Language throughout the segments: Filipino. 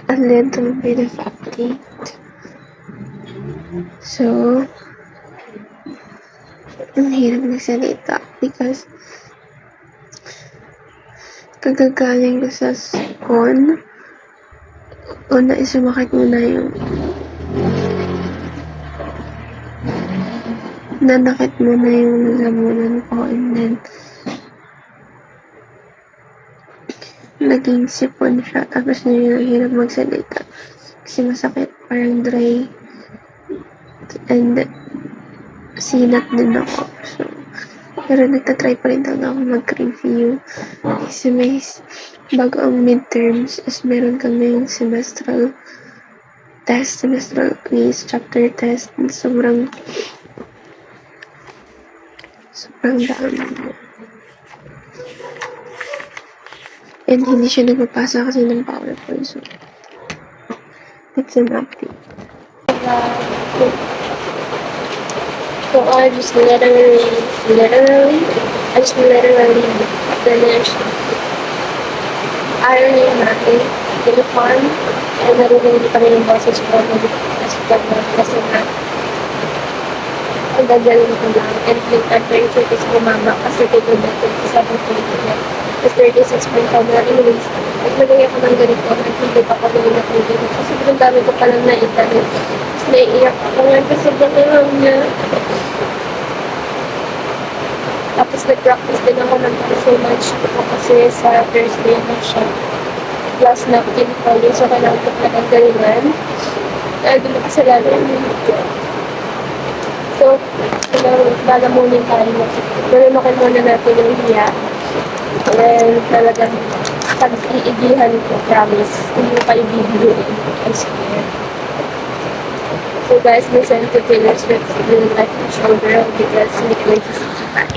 a little bit of update. So, ang hirap magsalita because kagagaling ko sa on. Una is sumakit muna yung nanakit muna yung lamunan ko, and then naging sipon siya, tapos hirap magsalita kasi masakit, parang dry, and sinat din ako. So, pero nagtatry pa rin talaga ako mag-review kasi may bago ang midterms is meron kami yung semestral test, semestral quiz, chapter test, and sobrang dami niya. And hindi siya nagpapasa kasi ng PowerPoint. So, it's an update. So I just literally finished ironing my uniform, and narinig pa rin yung boses ko kasi nga ang gagaling ko lang, and yung temperature is bumaba kasi dito na 27.8 is 36.5 na anyways. Naglagay ako ng ganito at hindi pa ako nila ng ganito kasi sobrang dami ko palang naitanin. Tapos naiiyak ako ngayon kasi sobrang niya. Tapos nag-practice din ako ng so much kasi sa Thursday na siya. Plus napkin folio, so kailangan ko talagang galingan. Doon ako sa lalo yung so, lalamunin tayo. Lalamunin muna natin yung hiya. And talagang pag-iigihan ko, promise. Hindi pa ibibigyan. I swear. So guys, listen to Taylor Swift's Real Life Showgirl because hindi ko nagsisisipan.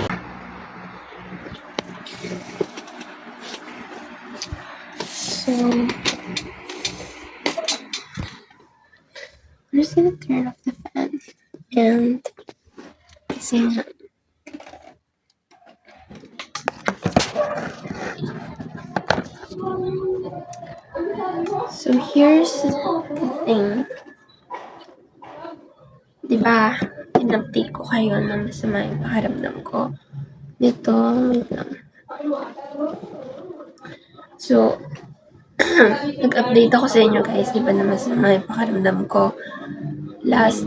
So, I'm just gonna turn off the fan. And kasi nga so here's the thing, diba in-update ko kayo na masama yung pakiramdam ko dito, wait lang. So nag-update ako sa inyo guys, diba na masama yung pakiramdam ko last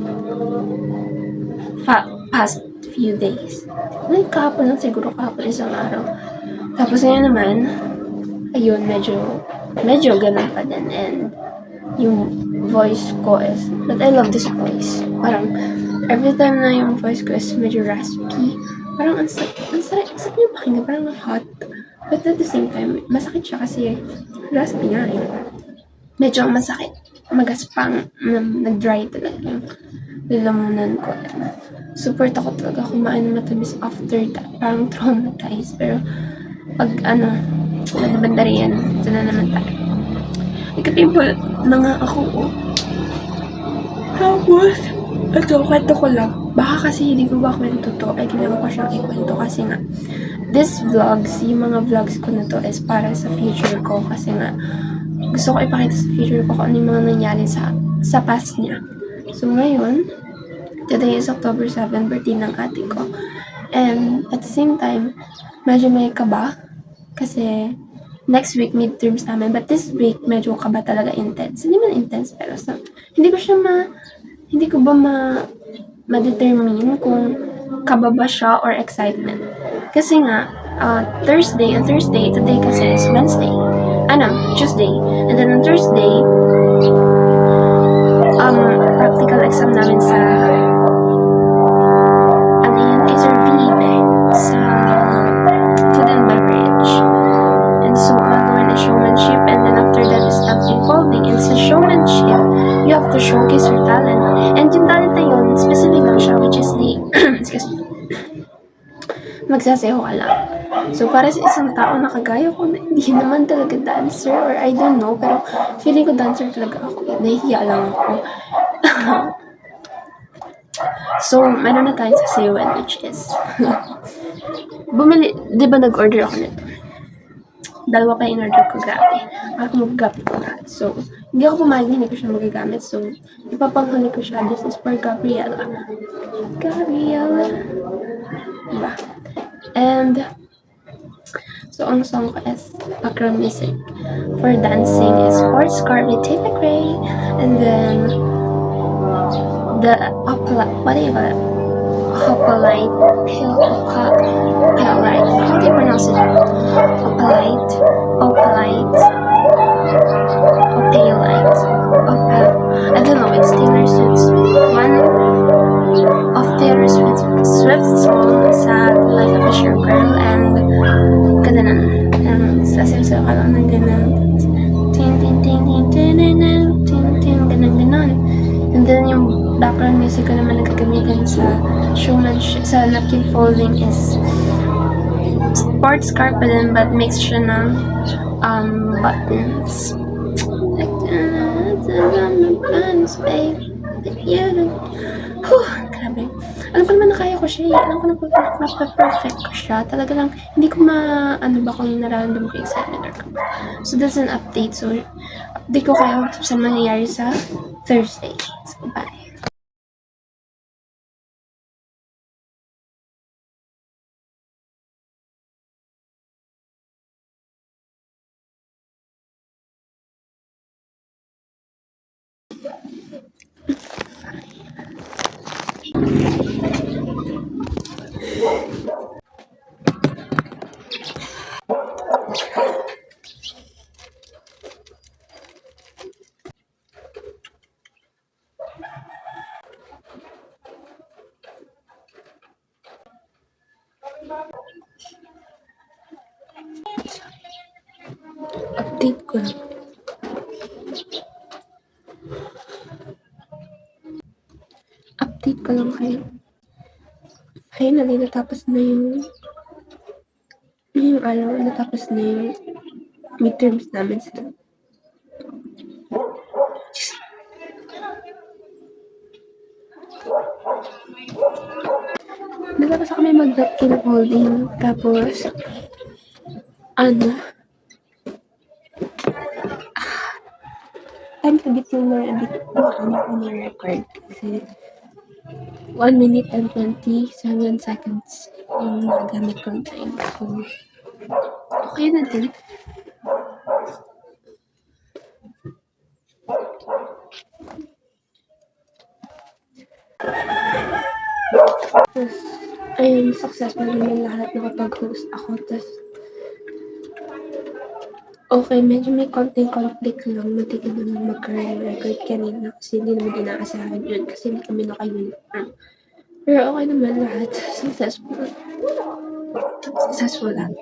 past few days. Like kahapon lang siguro, kahapon isang araw. Tapos ngayon naman, ayun, medyo ganun pa din. And yung voice ko is, but I love this voice. Parang every time na yung voice ko is medyo raspy, parang ang sarap yung pakinggan, parang hot. But at the same time, masakit siya kasi raspy nga eh. Medyo masakit, magaspang, nag-dry talaga yung lalamunan ko. Super takot talaga kumain ng matamis after that. Parang traumatized. Pero pag nagbanda rin, ito na naman tayo. Nagka-pimple na nga ako. Tapos, ito, kwento ko lang. Baka kasi hindi ko ba kwento to, ay ginawa ko siyang ikwento kasi nga, this vlogs, yung mga vlogs ko na to is para sa future ko kasi nga, gusto ko ipakita sa future ko kung ano yung mga nangyari sa past niya. So ngayon, today is October 7, birthday ng ate ko. And at the same time, medyo may kaba kasi next week midterms namin. But this week, medyo kaba talaga intense. Hindi man intense, pero hindi ko ba ma-determine kung kaba ba siya or excitement. Kasi nga, Thursday, today kasi is Wednesday. Tuesday. And then on Thursday, practical exam namin sa kay Sir Vibe sa food and beverage. And so, gagawin na showmanship, and then after that is something folding. And sa showmanship, you have to showcase your talent. And yung talent na yun, specific lang siya, which is excuse me, magsasayaw ka lang. So, para sa isang tao na kagaya ko na hindi naman talaga dancer, or I don't know, pero feeling ko dancer talaga ako. Nahihiya lang ako. So, meron na tayong sasayawan, which is, di ba nag-order ako nito? dalawa pa in-order ko, grabe. Ako mag-gabi ko lahat. So, hindi ako pumayag na hindi ko siya magagamit. So, ipapanghuli ko siya. This is for Gabriella. Gabriella. Diba? And, so, ang song ko is background music. For dancing is Sports Car with Tina Gray. And then, the what do you call it? Hopalite, how do you pronounce it? Opalite, I don't know, it's Taylor Swift's one of Taylor Swift's song sa The Life of a Showgirl, and ganun, sasayaw ka lang ng ganun, ting ting ting ting ting ting ting ganun. And then yung background music ko naman nagagamitin sa showmanship, sa napkin folding is Sports Car pa din, but mix siya ng buttons. Like, buttons, baby. Grabe. Alam ko naman na kaya ko siya. Alam ko na perfect ko siya. Talaga lang, hindi ko ba kung nararamdaman ko excitement or kaba. So, that's an update. So, update ko kayo sa mangyayari sa Thursday. So, bye. Update ko lang. Update ko lang kayo. Finally, natapos na yung araw, natapos na yung midterms namin sila. Natapos kami mag-napkin folding, tapos, time to bit yung a bit ko ni-record kasi 1 minute and 27 seconds yung nagamit kong time. So, okay na din. Tapos, ayun, successful naman lahat, nakapag-host ako. Tapos, okay, medyo may konting conflict lang. Matigil naman mag-career record kanina kasi hindi naman inaasahan yun kasi hindi kami naka-uniform. Pero okay naman lahat. Successful lahat.